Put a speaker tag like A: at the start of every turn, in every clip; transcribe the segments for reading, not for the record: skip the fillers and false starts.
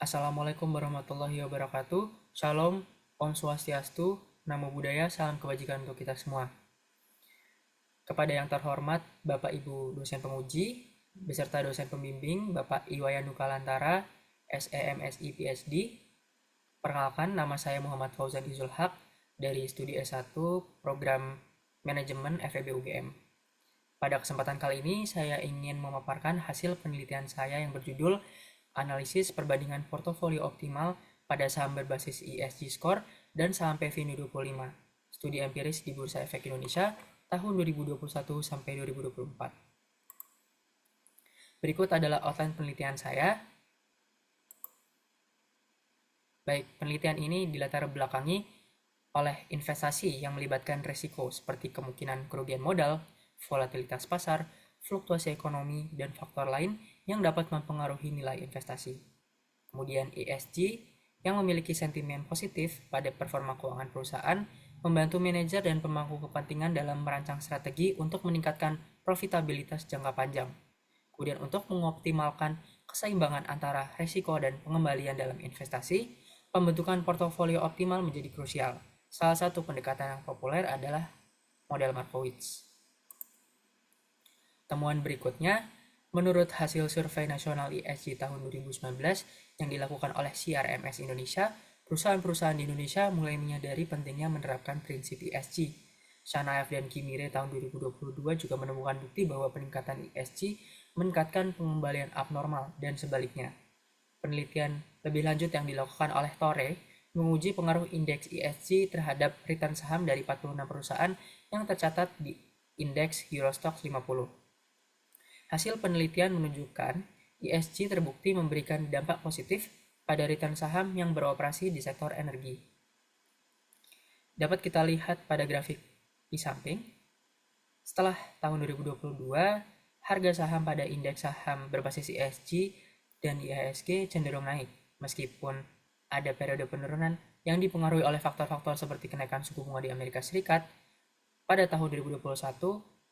A: Assalamualaikum warahmatullahi wabarakatuh. Shalom, Om Swastiastu, Namo Buddhaya, salam kebajikan untuk kita semua. Kepada yang terhormat Bapak Ibu dosen penguji, beserta dosen pembimbing Bapak Iwayan Nukalantara, SEMSI PhD. Perkenalkan, nama saya Muhammad Fauzan Izul Haq dari Studi S1 Program Manajemen FEB UGM. Pada kesempatan kali ini, saya ingin memaparkan hasil penelitian saya yang berjudul Analisis Perbandingan Portofolio Optimal pada Saham Berbasis ESG Score dan Saham PVNU 25, Studi Empiris di Bursa Efek Indonesia tahun 2021 sampai 2024. Berikut adalah outline penelitian saya. Baik, penelitian ini dilatar belakangi oleh investasi yang melibatkan risiko seperti kemungkinan kerugian modal, volatilitas pasar, fluktuasi ekonomi, dan faktor lain yang dapat mempengaruhi nilai investasi. Kemudian ESG yang memiliki sentimen positif pada performa keuangan perusahaan, membantu manajer dan pemangku kepentingan dalam merancang strategi untuk meningkatkan profitabilitas jangka panjang. Kemudian untuk mengoptimalkan keseimbangan antara risiko dan pengembalian dalam investasi, pembentukan portofolio optimal menjadi krusial. Salah satu pendekatan yang populer adalah model Markowitz. Temuan berikutnya, menurut hasil survei nasional ESG tahun 2019 yang dilakukan oleh CRMS Indonesia, perusahaan-perusahaan di Indonesia mulai menyadari pentingnya menerapkan prinsip ESG. Shanaev dan Kimire tahun 2022 juga menemukan bukti bahwa peningkatan ESG meningkatkan pengembalian abnormal dan sebaliknya. Penelitian lebih lanjut yang dilakukan oleh Torre menguji pengaruh indeks ESG terhadap return saham dari 46 perusahaan yang tercatat di indeks Eurostoxx 50. Hasil penelitian menunjukkan ESG terbukti memberikan dampak positif pada return saham yang beroperasi di sektor energi. Dapat kita lihat pada grafik di samping. Setelah tahun 2022, harga saham pada indeks saham berbasis ESG dan IHSG cenderung naik, meskipun ada periode penurunan yang dipengaruhi oleh faktor-faktor seperti kenaikan suku bunga di Amerika Serikat. Pada tahun 2021,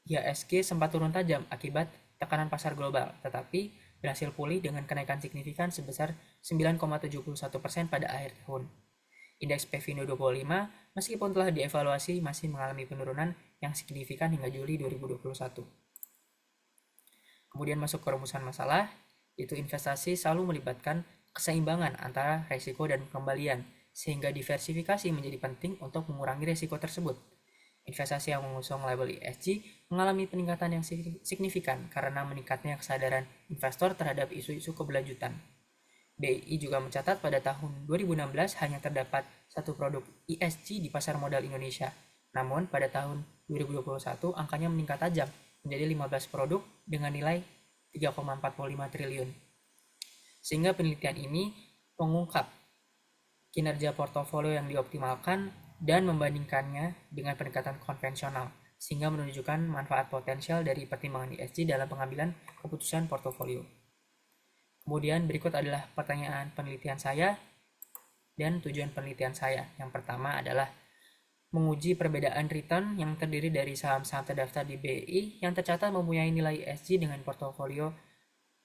A: IHSG sempat turun tajam akibat tekanan pasar global, tetapi berhasil pulih dengan kenaikan signifikan sebesar 9,71% pada akhir tahun. Indeks PVNU 25 meskipun telah dievaluasi masih mengalami penurunan yang signifikan hingga Juli 2021. Kemudian masuk ke rumusan masalah, yaitu investasi selalu melibatkan keseimbangan antara risiko dan pengembalian, sehingga diversifikasi menjadi penting untuk mengurangi risiko tersebut. Investasi yang mengusung label ESG mengalami peningkatan yang signifikan karena meningkatnya kesadaran investor terhadap isu-isu keberlanjutan. BI juga mencatat pada tahun 2016 hanya terdapat satu produk ESG di pasar modal Indonesia. Namun pada tahun 2021 angkanya meningkat tajam menjadi 15 produk dengan nilai 3,45 triliun. Sehingga penelitian ini mengungkap kinerja portofolio yang dioptimalkan dan membandingkannya dengan pendekatan konvensional, sehingga menunjukkan manfaat potensial dari pertimbangan ESG dalam pengambilan keputusan portofolio. Kemudian berikut adalah pertanyaan penelitian saya dan tujuan penelitian saya. Yang pertama adalah menguji perbedaan return yang terdiri dari saham-saham terdaftar di BI yang tercatat mempunyai nilai ESG dengan portofolio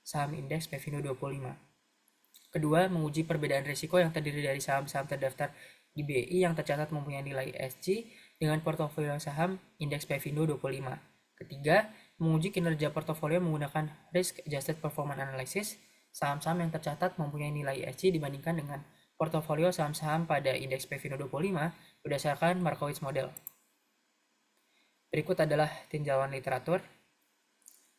A: saham indeks PVNU 25. Kedua, menguji perbedaan risiko yang terdiri dari saham-saham terdaftar di BI yang tercatat mempunyai nilai ESG dengan portofolio saham indeks PVNU 25. Ketiga, menguji kinerja portofolio menggunakan Risk Adjusted Performance Analysis saham-saham yang tercatat mempunyai nilai ESG dibandingkan dengan portofolio saham-saham pada indeks PVNU 25 berdasarkan Markowitz model. Berikut adalah tinjauan literatur.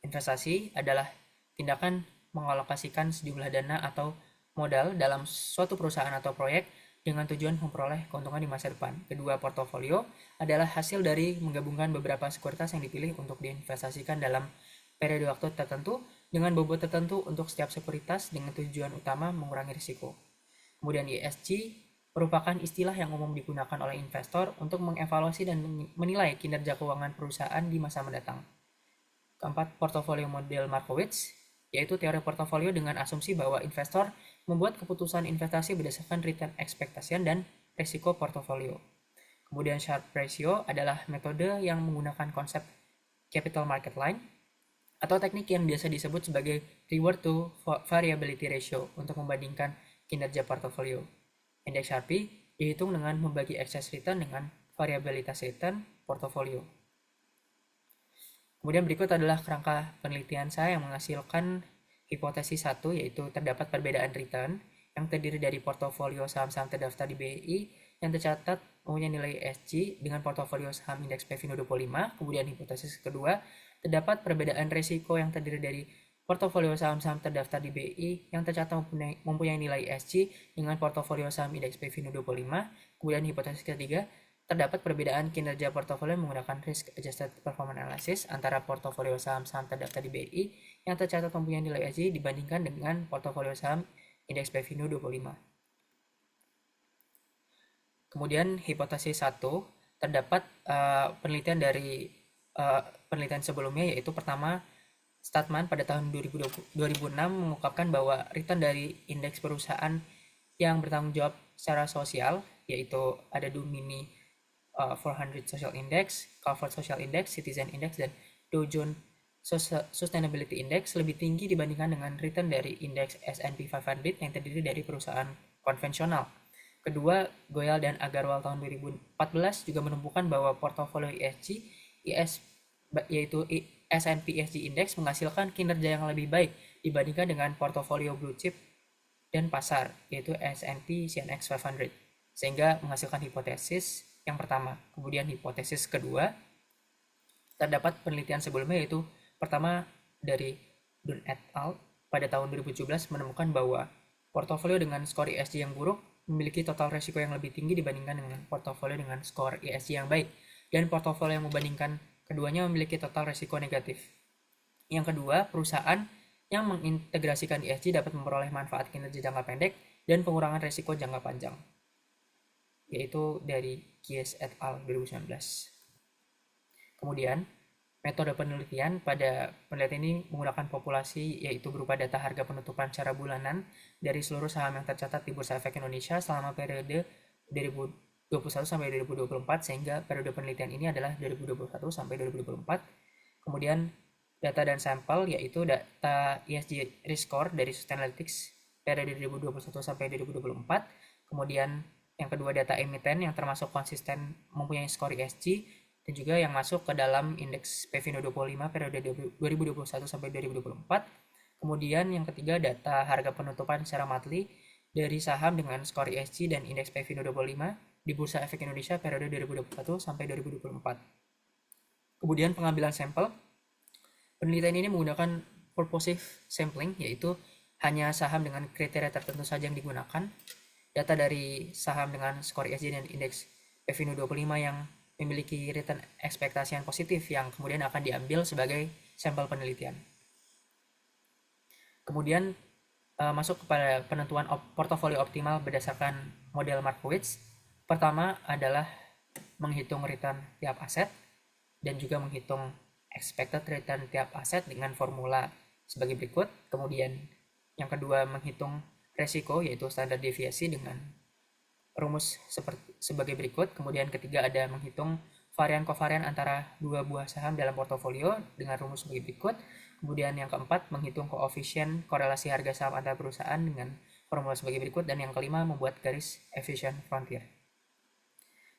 A: Investasi adalah tindakan mengalokasikan sejumlah dana atau modal dalam suatu perusahaan atau proyek dengan tujuan memperoleh keuntungan di masa depan. Kedua, portofolio adalah hasil dari menggabungkan beberapa sekuritas yang dipilih untuk diinvestasikan dalam periode waktu tertentu dengan bobot tertentu untuk setiap sekuritas dengan tujuan utama mengurangi risiko. Kemudian ESG merupakan istilah yang umum digunakan oleh investor untuk mengevaluasi dan menilai kinerja keuangan perusahaan di masa mendatang. Keempat, portofolio model Markowitz, yaitu teori portofolio dengan asumsi bahwa investor membuat keputusan investasi berdasarkan return expectation dan risiko portofolio. Kemudian Sharpe ratio adalah metode yang menggunakan konsep capital market line atau teknik yang biasa disebut sebagai reward to variability ratio untuk membandingkan kinerja portofolio. Indeks Sharpe dihitung dengan membagi excess return dengan variabilitas return portofolio. Kemudian berikut adalah kerangka penelitian saya yang menghasilkan hipotesis 1, yaitu terdapat perbedaan return yang terdiri dari portofolio saham-saham terdaftar di BI yang tercatat mempunyai nilai ESG dengan portofolio saham indeks Pevino 25. Kemudian hipotesis kedua, terdapat perbedaan risiko yang terdiri dari portofolio saham-saham terdaftar di BI yang tercatat mempunyai nilai ESG dengan portofolio saham indeks Pevino 25. Kemudian hipotesis ketiga, terdapat perbedaan kinerja portofolio menggunakan risk adjusted performance analysis antara portofolio saham-saham terdaftar di BI yang tercatat mempunyai nilai ESG dibandingkan dengan portofolio saham indeks Pevino 25. Kemudian hipotesis 1, terdapat penelitian dari penelitian sebelumnya, yaitu pertama, Statman pada tahun 2006 mengungkapkan bahwa return dari indeks perusahaan yang bertanggung jawab secara sosial, yaitu ada Domini 400 Social Index, Calvert Social Index, Citizen Index, dan Dow Jones Sustainability Index lebih tinggi dibandingkan dengan return dari indeks S&P 500 yang terdiri dari perusahaan konvensional. Kedua, Goyal dan Agarwal tahun 2014 juga menemukan bahwa portofolio ESG yaitu S&P ESG Index menghasilkan kinerja yang lebih baik dibandingkan dengan portofolio blue chip dan pasar, yaitu S&P CNX 500, sehingga menghasilkan hipotesis yang pertama. Kemudian hipotesis kedua, terdapat penelitian sebelumnya, yaitu pertama dari Dunn et al. Pada tahun 2017 menemukan bahwa portofolio dengan skor ESG yang buruk memiliki total risiko yang lebih tinggi dibandingkan dengan portofolio dengan skor ESG yang baik, dan portofolio yang membandingkan keduanya memiliki total risiko negatif. Yang kedua, perusahaan yang mengintegrasikan ESG dapat memperoleh manfaat kinerja jangka pendek dan pengurangan risiko jangka panjang, yaitu dari Kies et al. 2019. Kemudian, metode penelitian pada penelitian ini menggunakan populasi, yaitu berupa data harga penutupan secara bulanan dari seluruh saham yang tercatat di Bursa Efek Indonesia selama periode 2021 sampai 2024, sehingga periode penelitian ini adalah 2021 sampai 2024. Kemudian data dan sampel, yaitu data ESG Risk Score dari Sustainalytics periode 2021 sampai 2024. Kemudian yang kedua, data emiten yang termasuk konsisten mempunyai skor ESG dan juga yang masuk ke dalam indeks Pevino 25 periode 2021 sampai 2024. Kemudian yang ketiga, data harga penutupan secara monthly dari saham dengan skor ESG dan indeks Pevino 25 di Bursa Efek Indonesia periode 2021 sampai 2024. Kemudian pengambilan sampel. Penelitian ini menggunakan purposive sampling, yaitu hanya saham dengan kriteria tertentu saja yang digunakan. Data dari saham dengan skor ESG dan indeks Pevino 25 yang memiliki return ekspektasi yang positif yang kemudian akan diambil sebagai sampel penelitian. Kemudian masuk kepada penentuan portofolio optimal berdasarkan model Markowitz. Pertama adalah menghitung return tiap aset dan juga menghitung expected return tiap aset dengan formula sebagai berikut. Kemudian yang kedua, menghitung resiko, yaitu standar deviasi dengan rumus sebagai berikut. Kemudian ketiga, ada menghitung varian kovarian antara dua buah saham dalam portofolio dengan rumus sebagai berikut. Kemudian yang keempat, menghitung koefisien korelasi harga saham antar perusahaan dengan formula sebagai berikut. Dan yang kelima, membuat garis efficient frontier.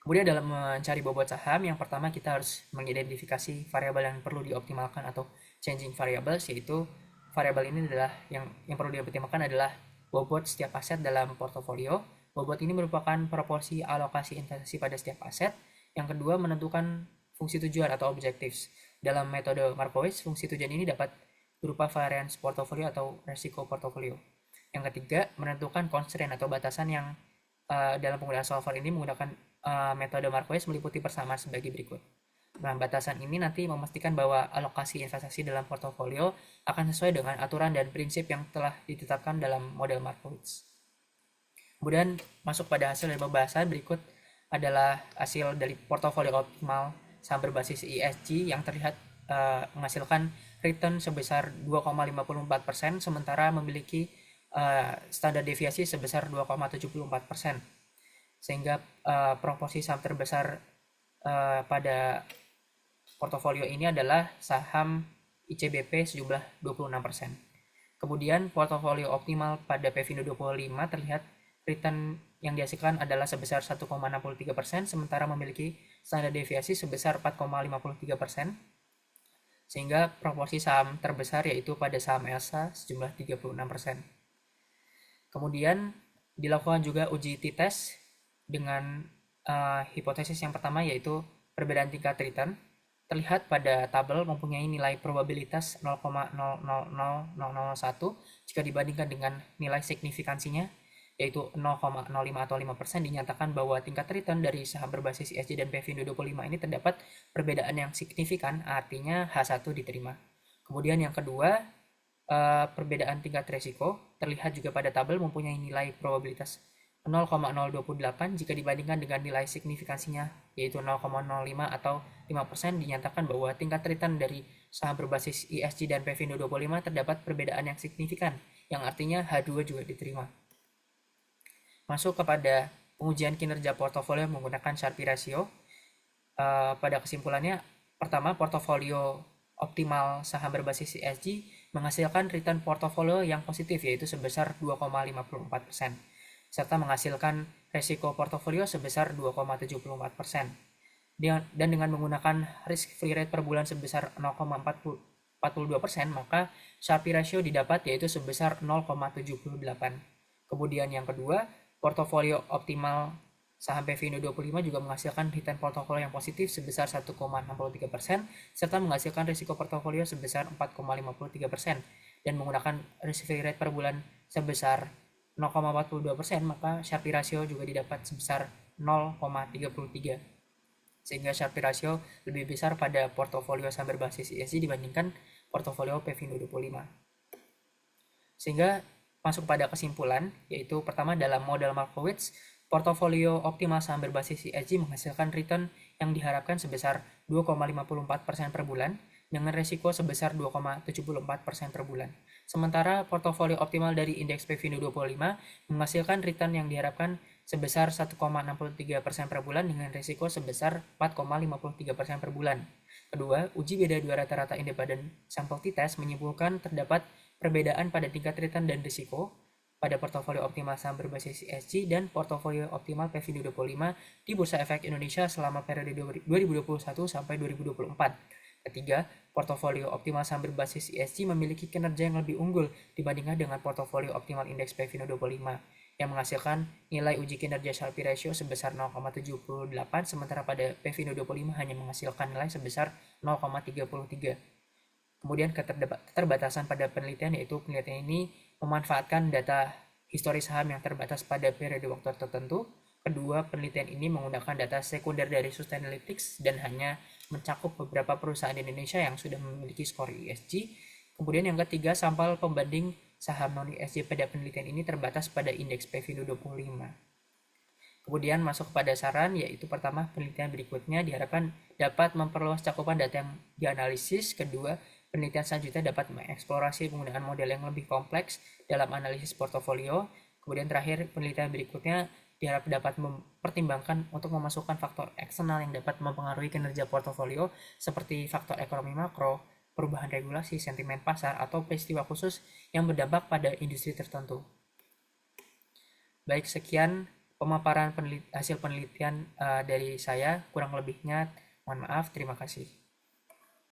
A: Kemudian dalam mencari bobot saham, yang pertama kita harus mengidentifikasi variabel yang perlu dioptimalkan atau changing variables, yaitu variabel ini adalah yang perlu dioptimalkan adalah bobot setiap aset dalam portofolio. Bobot ini merupakan proporsi alokasi investasi pada setiap aset. Yang kedua, menentukan fungsi tujuan atau objectives. Dalam metode Markowitz, fungsi tujuan ini dapat berupa variance portofolio atau resiko portofolio. Yang ketiga, menentukan constraint atau batasan yang dalam penggunaan solver ini menggunakan metode Markowitz meliputi persamaan sebagai berikut. Nah, batasan ini nanti memastikan bahwa alokasi investasi dalam portofolio akan sesuai dengan aturan dan prinsip yang telah ditetapkan dalam model Markowitz. Kemudian masuk pada hasil dari pembahasan, berikut adalah hasil dari portofolio optimal saham berbasis ESG yang terlihat menghasilkan return sebesar 2,54%, sementara memiliki standar deviasi sebesar 2,74%, sehingga proporsi saham terbesar pada portofolio ini adalah saham ICBP sejumlah 26%. Kemudian portofolio optimal pada Pevindo 25 terlihat return yang dihasilkan adalah sebesar 1,63%, sementara memiliki standar deviasi sebesar 4,53%, sehingga proporsi saham terbesar yaitu pada saham ELSA sejumlah 36%. Kemudian dilakukan juga uji t-test dengan hipotesis yang pertama yaitu perbedaan tingkat return terlihat pada tabel mempunyai nilai probabilitas 0,000001 jika dibandingkan dengan nilai signifikansinya yaitu 0,05 atau 5%. Dinyatakan bahwa tingkat return dari saham berbasis ESG dan Pevindo 25 ini terdapat perbedaan yang signifikan, artinya H1 diterima. Kemudian yang kedua, perbedaan tingkat resiko terlihat juga pada tabel mempunyai nilai probabilitas 0,028 jika dibandingkan dengan nilai signifikansinya yaitu 0,05 atau 5%. Dinyatakan bahwa tingkat return dari saham berbasis ESG dan Pevindo 25 terdapat perbedaan yang signifikan, yang artinya H2 juga diterima. Masuk kepada pengujian kinerja portofolio menggunakan Sharpe ratio. Pada kesimpulannya, pertama, portofolio optimal saham berbasis ESG menghasilkan return portofolio yang positif yaitu sebesar 2,54%, serta menghasilkan resiko portofolio sebesar 2,74%. Dan dengan menggunakan risk free rate per bulan sebesar 0,42%, maka Sharpe ratio didapat yaitu sebesar 0,78. Kemudian yang kedua, portofolio optimal saham Pevindo 25 juga menghasilkan return portofolio yang positif sebesar 1,63%, serta menghasilkan risiko portofolio sebesar 4,53%, dan menggunakan risk free rate per bulan sebesar 0,42%, maka Sharpe ratio juga didapat sebesar 0,33, sehingga Sharpe ratio lebih besar pada portofolio saham berbasis ESG dibandingkan portofolio Pevindo 25. Sehingga masuk pada kesimpulan, yaitu pertama, dalam model Markowitz, portofolio optimal saham berbasis ESG menghasilkan return yang diharapkan sebesar 2,54% per bulan dengan resiko sebesar 2,74% per bulan. Sementara portofolio optimal dari indeks Pevindo 25 menghasilkan return yang diharapkan sebesar 1,63% per bulan dengan resiko sebesar 4,53% per bulan. Kedua, uji beda dua rata-rata independen sampel t-test menyimpulkan terdapat perbedaan pada tingkat return dan risiko pada portofolio optimal saham berbasis ESG dan portofolio optimal Pevindo 25 di Bursa Efek Indonesia selama periode 2021 sampai 2024. Ketiga, portofolio optimal saham berbasis ESG memiliki kinerja yang lebih unggul dibandingkan dengan portofolio optimal indeks Pevindo 25 yang menghasilkan nilai uji kinerja Sharpe ratio sebesar 0,78, sementara pada Pevindo 25 hanya menghasilkan nilai sebesar 0,33. Kemudian keterbatasan pada penelitian, yaitu penelitian ini memanfaatkan data histori saham yang terbatas pada periode waktu tertentu. Kedua, penelitian ini menggunakan data sekunder dari Sustainalytics dan hanya mencakup beberapa perusahaan di Indonesia yang sudah memiliki skor ESG. Kemudian yang ketiga, sampel pembanding saham non-ESG pada penelitian ini terbatas pada indeks Pevindo 25. Kemudian masuk pada saran, yaitu pertama, penelitian berikutnya diharapkan dapat memperluas cakupan data yang dianalisis. Kedua, penelitian selanjutnya dapat mengeksplorasi penggunaan model yang lebih kompleks dalam analisis portofolio. Kemudian terakhir, penelitian berikutnya diharap dapat mempertimbangkan untuk memasukkan faktor eksternal yang dapat mempengaruhi kinerja portofolio seperti faktor ekonomi makro, perubahan regulasi, sentimen pasar, atau peristiwa khusus yang berdampak pada industri tertentu. Baik, sekian pemaparan hasil penelitian dari saya. Kurang lebihnya mohon maaf. Terima kasih.